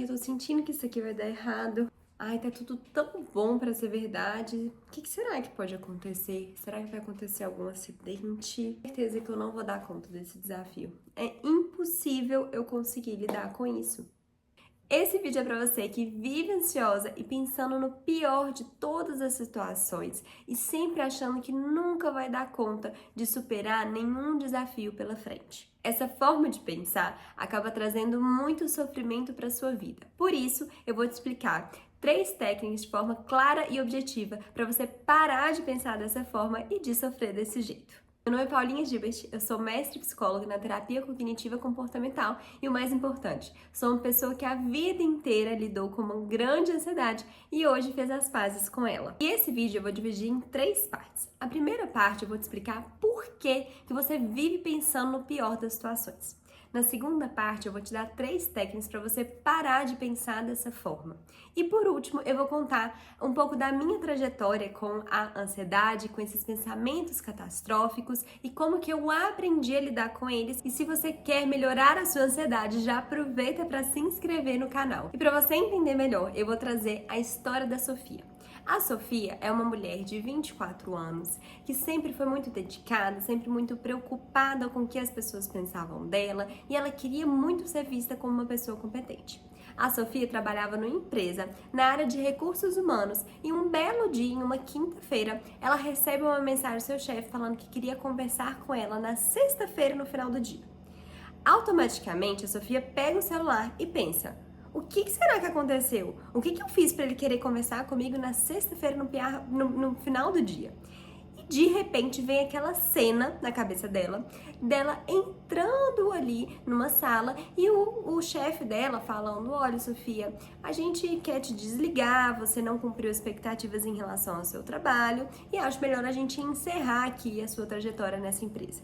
Ai, eu tô sentindo que isso aqui vai dar errado. Ai, tá tudo tão bom pra ser verdade. O que será que pode acontecer? Será que vai acontecer algum acidente? Certeza que eu não vou dar conta desse desafio. É impossível eu conseguir lidar com isso. Esse vídeo é pra você que vive ansiosa e pensando no pior de todas as situações e sempre achando que nunca vai dar conta de superar nenhum desafio pela frente. Essa forma de pensar acaba trazendo muito sofrimento para sua vida. Por isso, eu vou te explicar 3 técnicas de forma clara e objetiva para você parar de pensar dessa forma e de sofrer desse jeito. Meu nome é Paulinha Gilbert, eu sou mestre psicóloga na terapia cognitiva comportamental e o mais importante, sou uma pessoa que a vida inteira lidou com uma grande ansiedade e hoje fez as pazes com ela. E esse vídeo eu vou dividir em 3 partes. A primeira parte eu vou te explicar por que você vive pensando no pior das situações. Na segunda parte, eu vou te dar 3 técnicas para você parar de pensar dessa forma. E por último, eu vou contar um pouco da minha trajetória com a ansiedade, com esses pensamentos catastróficos e como que eu aprendi a lidar com eles. E se você quer melhorar a sua ansiedade, já aproveita para se inscrever no canal. E para você entender melhor, eu vou trazer a história da Sofia. A Sofia é uma mulher de 24 anos que sempre foi muito dedicada, sempre muito preocupada com o que as pessoas pensavam dela e ela queria muito ser vista como uma pessoa competente. A Sofia trabalhava numa empresa na área de recursos humanos e um belo dia, em uma quinta-feira, ela recebe uma mensagem do seu chefe falando que queria conversar com ela na sexta-feira no final do dia. Automaticamente, a Sofia pega o celular e pensa: o que será que aconteceu? O que eu fiz para ele querer conversar comigo na sexta-feira no final do dia? E de repente vem aquela cena na cabeça dela entrando ali numa sala e o chefe dela falando: olha, Sofia, a gente quer te desligar, você não cumpriu expectativas em relação ao seu trabalho e acho melhor a gente encerrar aqui a sua trajetória nessa empresa.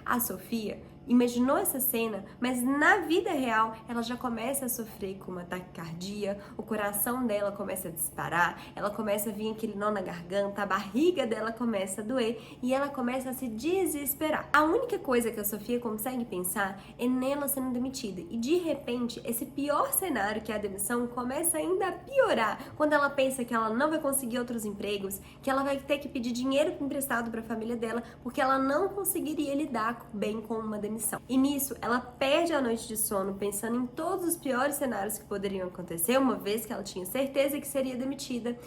A Sofia imaginou essa cena, mas na vida real ela já começa a sofrer com uma taquicardia, o coração dela começa a disparar, ela começa a vir aquele nó na garganta, a barriga dela começa a doer e ela começa a se desesperar. A única coisa que a Sofia consegue pensar é nela sendo demitida e de repente esse pior cenário, que é a demissão, começa ainda a piorar quando ela pensa que ela não vai conseguir outros empregos, que ela vai ter que pedir dinheiro emprestado para a família dela porque ela não conseguiria lidar bem com uma demissão. E nisso, ela perde a noite de sono pensando em todos os piores cenários que poderiam acontecer, uma vez que ela tinha certeza que seria demitida.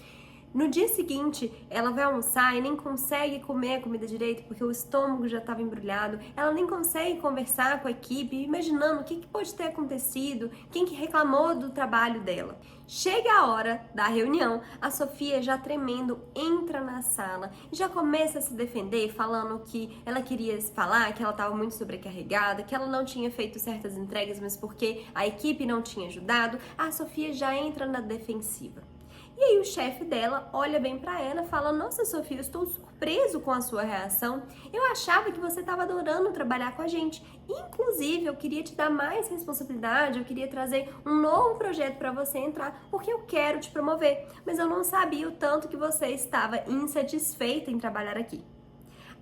No dia seguinte, ela vai almoçar e nem consegue comer a comida direito porque o estômago já estava embrulhado. Ela nem consegue conversar com a equipe, imaginando o que pode ter acontecido, quem que reclamou do trabalho dela. Chega a hora da reunião, a Sofia já tremendo entra na sala e já começa a se defender, falando que ela queria falar, que ela estava muito sobrecarregada, que ela não tinha feito certas entregas, mas porque a equipe não tinha ajudado. A Sofia já entra na defensiva. E aí o chefe dela olha bem pra ela e fala: nossa, Sofia, eu estou surpreso com a sua reação. Eu achava que você estava adorando trabalhar com a gente. Inclusive, eu queria te dar mais responsabilidade, eu queria trazer um novo projeto para você entrar, porque eu quero te promover. Mas eu não sabia o tanto que você estava insatisfeita em trabalhar aqui.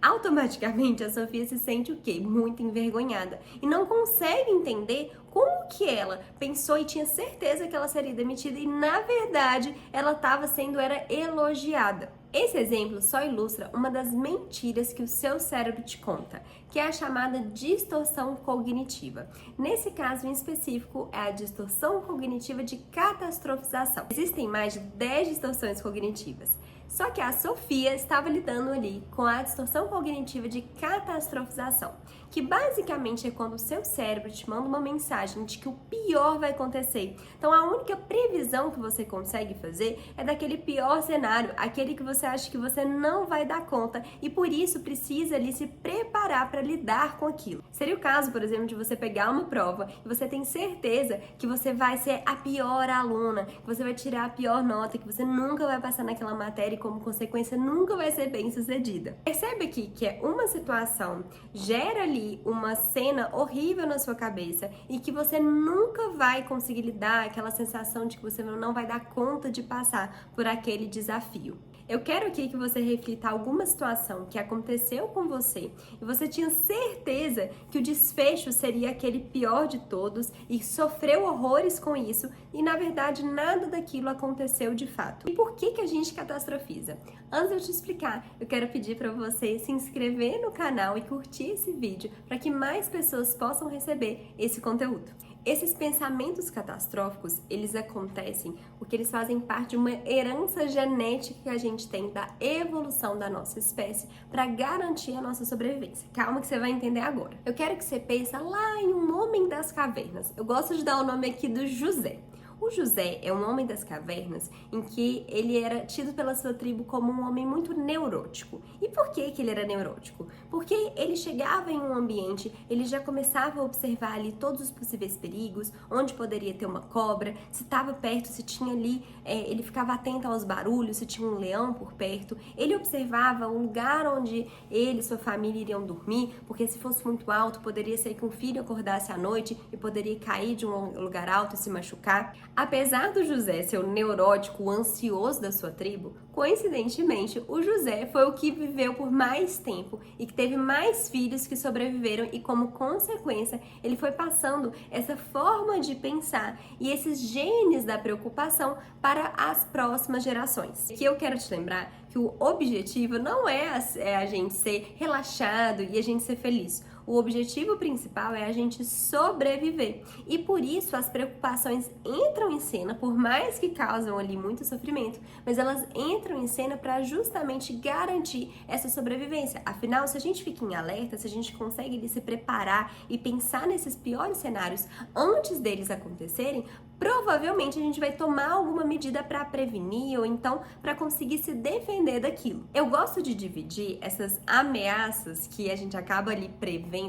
Automaticamente a Sofia se sente o quê? Muito envergonhada e não consegue entender como que ela pensou e tinha certeza que ela seria demitida e na verdade ela estava sendo elogiada. Esse exemplo só ilustra uma das mentiras que o seu cérebro te conta, que é a chamada distorção cognitiva. Nesse caso em específico, é a distorção cognitiva de catastrofização. Existem mais de 10 distorções cognitivas. Só que a Sofia estava lidando ali com a distorção cognitiva de catastrofização, que basicamente é quando o seu cérebro te manda uma mensagem de que o pior vai acontecer. Então a única previsão que você consegue fazer é daquele pior cenário, aquele que você acha que você não vai dar conta e por isso precisa ali se preparar para lidar com aquilo. Seria o caso, por exemplo, de você pegar uma prova e você tem certeza que você vai ser a pior aluna, que você vai tirar a pior nota, que você nunca vai passar naquela matéria e como consequência nunca vai ser bem sucedida. Percebe aqui que é uma situação gera ali uma cena horrível na sua cabeça e que você nunca vai conseguir lidar, aquela sensação de que você não vai dar conta de passar por aquele desafio. Eu quero aqui que você reflita alguma situação que aconteceu com você e você tinha certeza que o desfecho seria aquele pior de todos e sofreu horrores com isso e na verdade nada daquilo aconteceu de fato. E por que a gente catastrofiza? Antes de eu te explicar, eu quero pedir para você se inscrever no canal e curtir esse vídeo para que mais pessoas possam receber esse conteúdo. Esses pensamentos catastróficos, eles acontecem porque eles fazem parte de uma herança genética que a gente tem da evolução da nossa espécie para garantir a nossa sobrevivência. Calma que você vai entender agora. Eu quero que você pense lá em um homem das cavernas. Eu gosto de dar o nome aqui do José. O José é um homem das cavernas em que ele era tido pela sua tribo como um homem muito neurótico. E por que ele era neurótico? Porque ele chegava em um ambiente, ele já começava a observar ali todos os possíveis perigos, onde poderia ter uma cobra, se estava perto, se tinha ali, ele ficava atento aos barulhos, se tinha um leão por perto. Ele observava o lugar onde ele e sua família iriam dormir, porque se fosse muito alto, poderia ser que um filho acordasse à noite e poderia cair de um lugar alto e se machucar. Apesar do José ser o neurótico, o ansioso da sua tribo, coincidentemente, o José foi o que viveu por mais tempo e que teve mais filhos que sobreviveram e, como consequência, ele foi passando essa forma de pensar e esses genes da preocupação para as próximas gerações. Aqui eu quero te lembrar que o objetivo não é a gente ser relaxado e a gente ser feliz. O objetivo principal é a gente sobreviver. E por isso as preocupações entram em cena, por mais que causam ali muito sofrimento, mas elas entram em cena para justamente garantir essa sobrevivência. Afinal, se a gente fica em alerta, se a gente consegue se preparar e pensar nesses piores cenários antes deles acontecerem, provavelmente a gente vai tomar alguma medida para prevenir ou então para conseguir se defender daquilo. Eu gosto de dividir essas ameaças que a gente acaba ali prevendo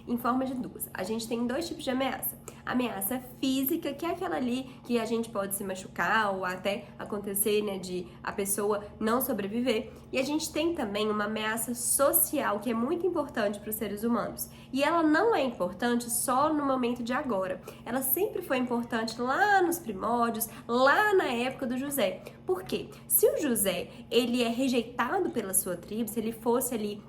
em forma de duas. A gente tem dois tipos de ameaça. Ameaça física, que é aquela ali que a gente pode se machucar ou até acontecer, né, de a pessoa não sobreviver. E a gente tem também uma ameaça social, que é muito importante para os seres humanos. E ela não é importante só no momento de agora. Ela sempre foi importante lá nos primórdios, lá na época do José. Por quê? Se o José, ele é rejeitado pela sua tribo, se ele fosse ali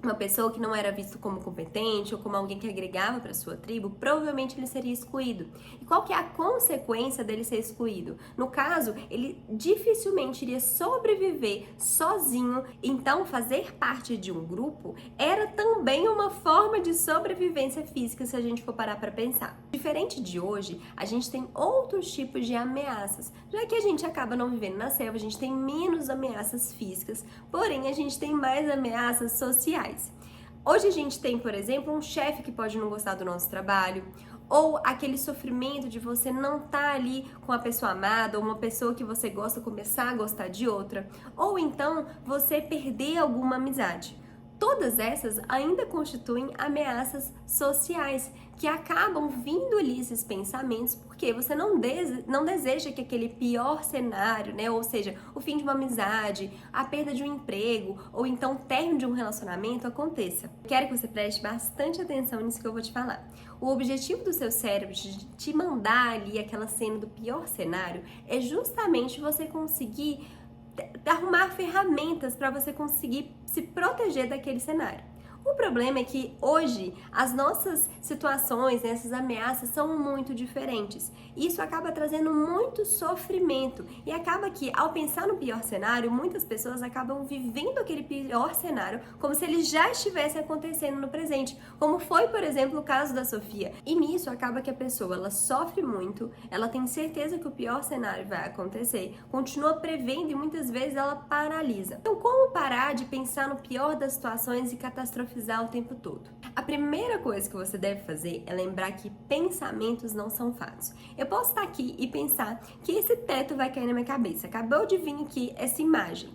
uma pessoa que não era visto como competente ou como alguém que agregava para sua tribo, provavelmente ele seria excluído. E qual que é a consequência dele ser excluído? No caso, ele dificilmente iria sobreviver sozinho, então fazer parte de um grupo era também uma forma de sobrevivência física, se a gente for parar para pensar. Diferente de hoje, a gente tem outros tipos de ameaças. Já que a gente acaba não vivendo na selva, a gente tem menos ameaças físicas, porém a gente tem mais ameaças sociais. Hoje a gente tem, por exemplo, um chefe que pode não gostar do nosso trabalho, ou aquele sofrimento de você não estar ali com a pessoa amada, ou uma pessoa que você gosta começar a gostar de outra, ou então você perder alguma amizade. Todas essas ainda constituem ameaças sociais que acabam vindo ali esses pensamentos porque você não deseja que aquele pior cenário, né, ou seja, o fim de uma amizade, a perda de um emprego ou então o término de um relacionamento aconteça. Quero que você preste bastante atenção nisso que eu vou te falar. O objetivo do seu cérebro de te mandar ali aquela cena do pior cenário é justamente você conseguir arrumar ferramentas para você conseguir se proteger daquele cenário. O problema é que hoje as nossas situações, né, essas ameaças são muito diferentes. Isso acaba trazendo muito sofrimento e acaba que ao pensar no pior cenário, muitas pessoas acabam vivendo aquele pior cenário como se ele já estivesse acontecendo no presente, como foi, por exemplo, o caso da Sofia. E nisso acaba que a pessoa ela sofre muito, ela tem certeza que o pior cenário vai acontecer, continua prevendo e muitas vezes ela paralisa. Então, como parar de pensar no pior das situações e catastrofizar o tempo todo? A primeira coisa que você deve fazer é lembrar que pensamentos não são fatos. Eu posso estar aqui e pensar que esse teto vai cair na minha cabeça. Acabou de vir aqui essa imagem.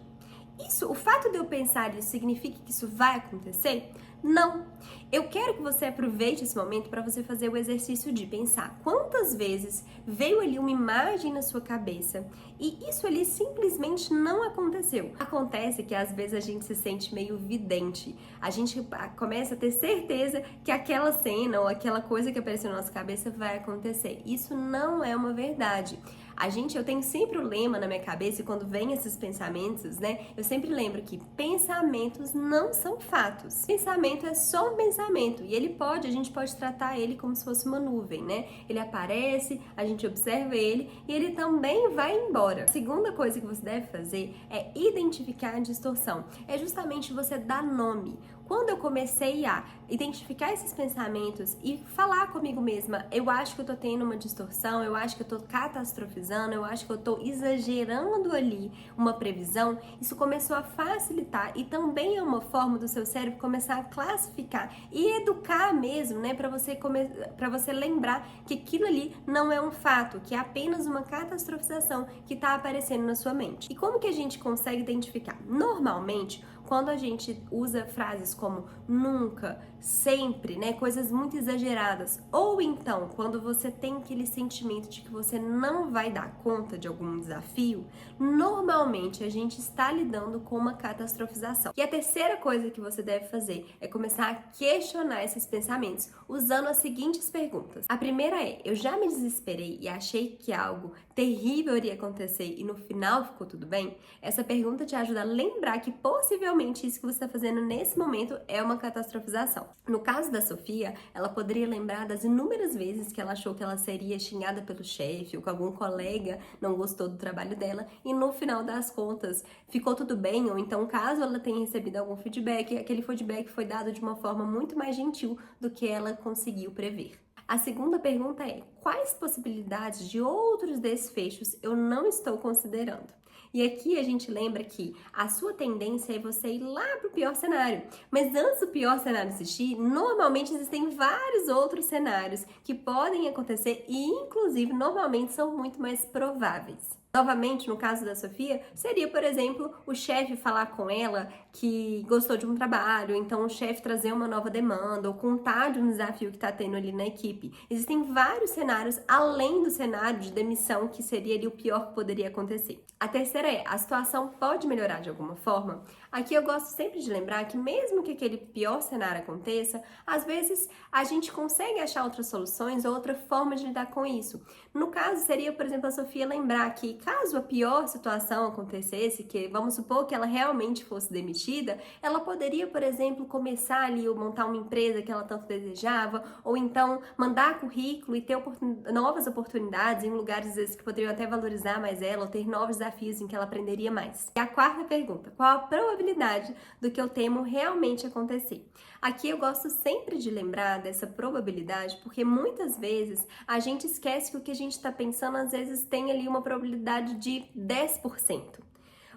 O fato de eu pensar isso significa que isso vai acontecer? Não. Eu quero que você aproveite esse momento para você fazer o exercício de pensar quantas vezes veio ali uma imagem na sua cabeça e isso ali simplesmente não aconteceu. Acontece que às vezes a gente se sente meio vidente. A gente começa a ter certeza que aquela cena ou aquela coisa que apareceu na nossa cabeça vai acontecer. Isso não é uma verdade. Eu tenho sempre o lema na minha cabeça e quando vem esses pensamentos, né, eu sempre lembro que pensamentos não são fatos. Pensamento é só um pensamento e a gente pode tratar ele como se fosse uma nuvem, né? Ele aparece, a gente observa ele e ele também vai embora. A segunda coisa que você deve fazer é identificar a distorção. É justamente você dar nome. Quando eu comecei a identificar esses pensamentos e falar comigo mesma, eu acho que eu tô tendo uma distorção, eu acho que eu tô catastrofizando, eu acho que eu tô exagerando ali uma previsão, isso começou a facilitar e também é uma forma do seu cérebro começar a classificar e educar mesmo, né, para você lembrar que aquilo ali não é um fato, que é apenas uma catastrofização que tá aparecendo na sua mente. E como que a gente consegue identificar? Normalmente, quando a gente usa frases como nunca, sempre, né, coisas muito exageradas, ou então quando você tem aquele sentimento de que você não vai dar conta de algum desafio, normalmente a gente está lidando com uma catastrofização. E a terceira coisa que você deve fazer é começar a questionar esses pensamentos usando as seguintes perguntas. A primeira é: eu já me desesperei e achei que algo terrível iria acontecer e no final ficou tudo bem? Essa pergunta te ajuda a lembrar que possivelmente isso que você está fazendo nesse momento é uma catastrofização. No caso da Sofia, ela poderia lembrar das inúmeras vezes que ela achou que ela seria xingada pelo chefe ou que algum colega não gostou do trabalho dela e no final das contas ficou tudo bem, ou então caso ela tenha recebido algum feedback, aquele feedback foi dado de uma forma muito mais gentil do que ela conseguiu prever. A segunda pergunta é: quais possibilidades de outros desfechos eu não estou considerando? E aqui a gente lembra que a sua tendência é você ir lá para o pior cenário. Mas antes do pior cenário existir, normalmente existem vários outros cenários que podem acontecer e, inclusive, normalmente são muito mais prováveis. Novamente, no caso da Sofia, seria, por exemplo, o chefe falar com ela que gostou de um trabalho, então o chefe trazer uma nova demanda ou contar de um desafio que está tendo ali na equipe. Existem vários cenários, além do cenário de demissão, que seria ali o pior que poderia acontecer. A terceira é: a situação pode melhorar de alguma forma? Aqui eu gosto sempre de lembrar que mesmo que aquele pior cenário aconteça, às vezes a gente consegue achar outras soluções ou outra forma de lidar com isso. No caso, seria, por exemplo, a Sofia lembrar que caso a pior situação acontecesse, que vamos supor que ela realmente fosse demitida, ela poderia, por exemplo, começar ali ou montar uma empresa que ela tanto desejava, ou então mandar currículo e ter novas oportunidades em lugares às vezes que poderiam até valorizar mais ela, ou ter novos desafios em que ela aprenderia mais. E a quarta pergunta: qual a probabilidade do que eu temo realmente acontecer? Aqui eu gosto sempre de lembrar dessa probabilidade, porque muitas vezes a gente esquece que o que a gente está pensando às vezes tem ali uma probabilidade de 10%.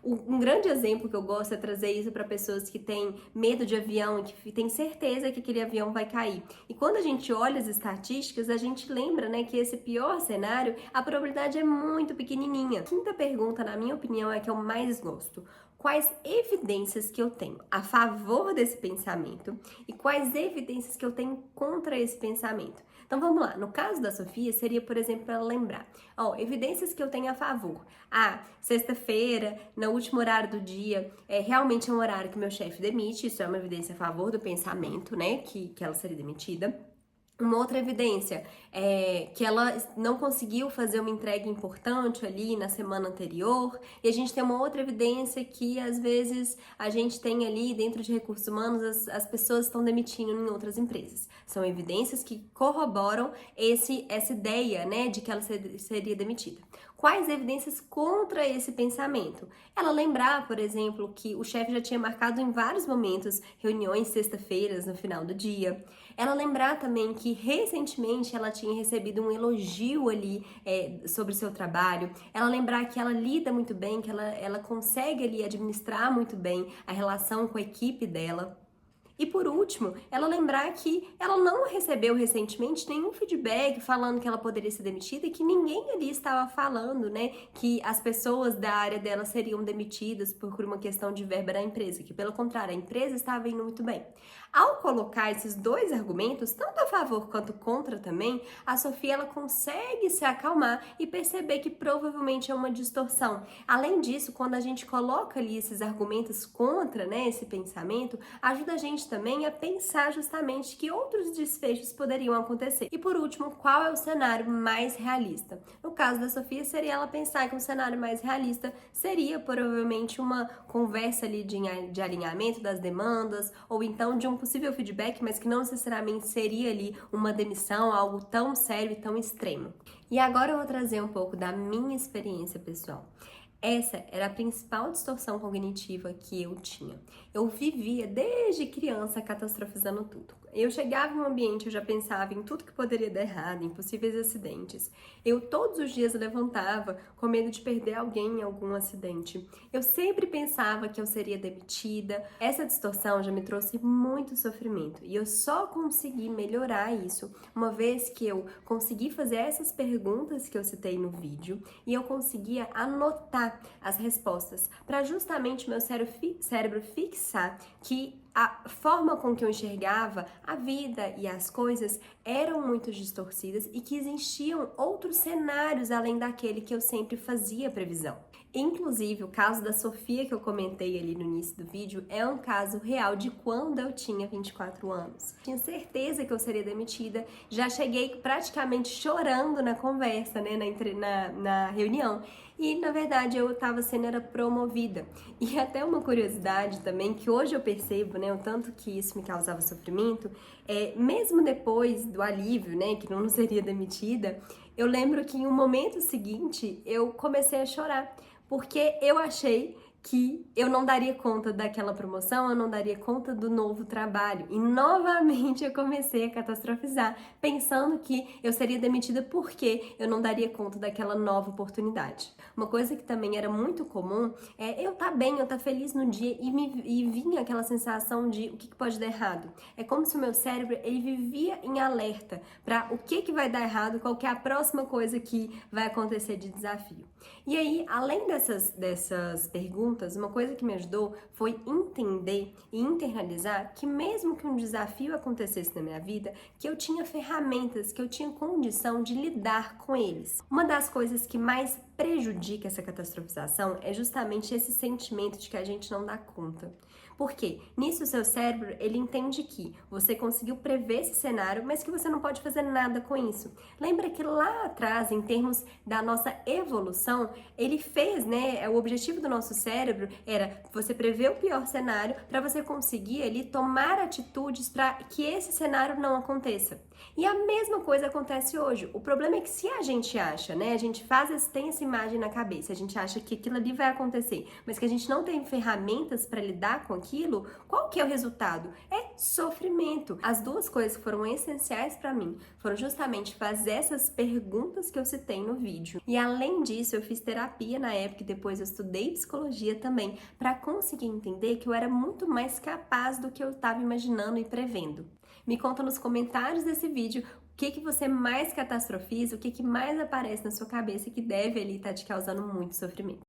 Um grande exemplo que eu gosto é trazer isso para pessoas que têm medo de avião e que têm certeza que aquele avião vai cair. E quando a gente olha as estatísticas, a gente lembra, né, que esse pior cenário, a probabilidade é muito pequenininha. A quinta pergunta, na minha opinião, é a que eu mais gosto: quais evidências que eu tenho a favor desse pensamento e quais evidências que eu tenho contra esse pensamento? Então vamos lá, no caso da Sofia, seria, por exemplo, ela lembrar: evidências que eu tenho a favor. Sexta-feira, no último horário do dia, realmente é um horário que meu chefe demite, isso é uma evidência a favor do pensamento, né, que ela seria demitida. Uma outra evidência é que ela não conseguiu fazer uma entrega importante ali na semana anterior. E a gente tem uma outra evidência que às vezes a gente tem ali dentro de recursos humanos, as pessoas estão demitindo em outras empresas. São evidências que corroboram essa ideia, né, de que ela seria demitida. Quais evidências contra esse pensamento? Ela lembrar, por exemplo, que o chefe já tinha marcado em vários momentos reuniões sexta-feiras no final do dia. Ela lembrar também que recentemente ela tinha recebido um elogio ali sobre o seu trabalho. Ela lembrar que ela lida muito bem, que ela consegue ali administrar muito bem a relação com a equipe dela. E por último, ela lembrar que ela não recebeu recentemente nenhum feedback falando que ela poderia ser demitida e que ninguém ali estava falando, né, que as pessoas da área dela seriam demitidas por uma questão de verba da empresa, que pelo contrário, a empresa estava indo muito bem. Ao colocar esses dois argumentos, tanto a favor quanto contra também, a Sofia ela consegue se acalmar e perceber que provavelmente é uma distorção. Além disso, quando a gente coloca ali esses argumentos contra, né, esse pensamento, ajuda a gente gente também a pensar justamente que outros desfechos poderiam acontecer. E por último, qual é o cenário mais realista? No caso da Sofia, seria ela pensar que um cenário mais realista seria provavelmente uma conversa ali de alinhamento das demandas, ou então de um possível feedback, mas que não necessariamente seria ali uma demissão, algo tão sério e tão extremo. E agora eu vou trazer um pouco da minha experiência pessoal. Essa era a principal distorção cognitiva que eu tinha. Eu vivia desde criança catastrofizando tudo. Eu chegava em um ambiente, eu já pensava em tudo que poderia dar errado, em possíveis acidentes. Eu todos os dias levantava com medo de perder alguém em algum acidente. Eu sempre pensava que eu seria demitida. Essa distorção já me trouxe muito sofrimento e eu só consegui melhorar isso uma vez que eu consegui fazer essas perguntas que eu citei no vídeo e eu conseguia anotar as respostas para justamente meu cérebro fixar que a forma com que eu enxergava a vida e as coisas eram muito distorcidas e que existiam outros cenários além daquele que eu sempre fazia previsão. Inclusive, o caso da Sofia que eu comentei ali no início do vídeo é um caso real de quando eu tinha 24 anos. Tinha certeza que eu seria demitida, já cheguei praticamente chorando na conversa, né, na reunião. E, na verdade, eu estava sendo promovida. E até uma curiosidade também, que hoje eu percebo, né, o tanto que isso me causava sofrimento, mesmo depois do alívio, né, que não seria demitida, eu lembro que em um momento seguinte eu comecei a chorar, porque eu achei que eu não daria conta daquela promoção, eu não daria conta do novo trabalho. E novamente eu comecei a catastrofizar, pensando que eu seria demitida porque eu não daria conta daquela nova oportunidade. Uma coisa que também era muito comum é eu estar bem, eu estar feliz no dia e vinha aquela sensação de o que pode dar errado. É como se o meu cérebro ele vivia em alerta para o que vai dar errado, qual que é a próxima coisa que vai acontecer de desafio. E aí, além dessas perguntas, uma coisa que me ajudou foi entender e internalizar que mesmo que um desafio acontecesse na minha vida, que eu tinha ferramentas, que eu tinha condição de lidar com eles. Uma das coisas que mais prejudica essa catastrofização é justamente esse sentimento de que a gente não dá conta. Por quê? Nisso o seu cérebro, ele entende que você conseguiu prever esse cenário, mas que você não pode fazer nada com isso. Lembra que lá atrás, em termos da nossa evolução, ele fez, né, o objetivo do nosso cérebro era você prever o pior cenário para você conseguir ali tomar atitudes para que esse cenário não aconteça. E a mesma coisa acontece hoje. O problema é que se a gente acha, né, a gente tem essa imagem na cabeça, a gente acha que aquilo ali vai acontecer, mas que a gente não tem ferramentas para lidar com aquilo, qual que é o resultado? É sofrimento. As duas coisas que foram essenciais para mim foram justamente fazer essas perguntas que eu citei no vídeo. E além disso, eu fiz terapia na época e depois eu estudei psicologia também para conseguir entender que eu era muito mais capaz do que eu estava imaginando e prevendo. Me conta nos comentários desse vídeo o que você mais catastrofiza, o que mais aparece na sua cabeça que deve ali estar te causando muito sofrimento.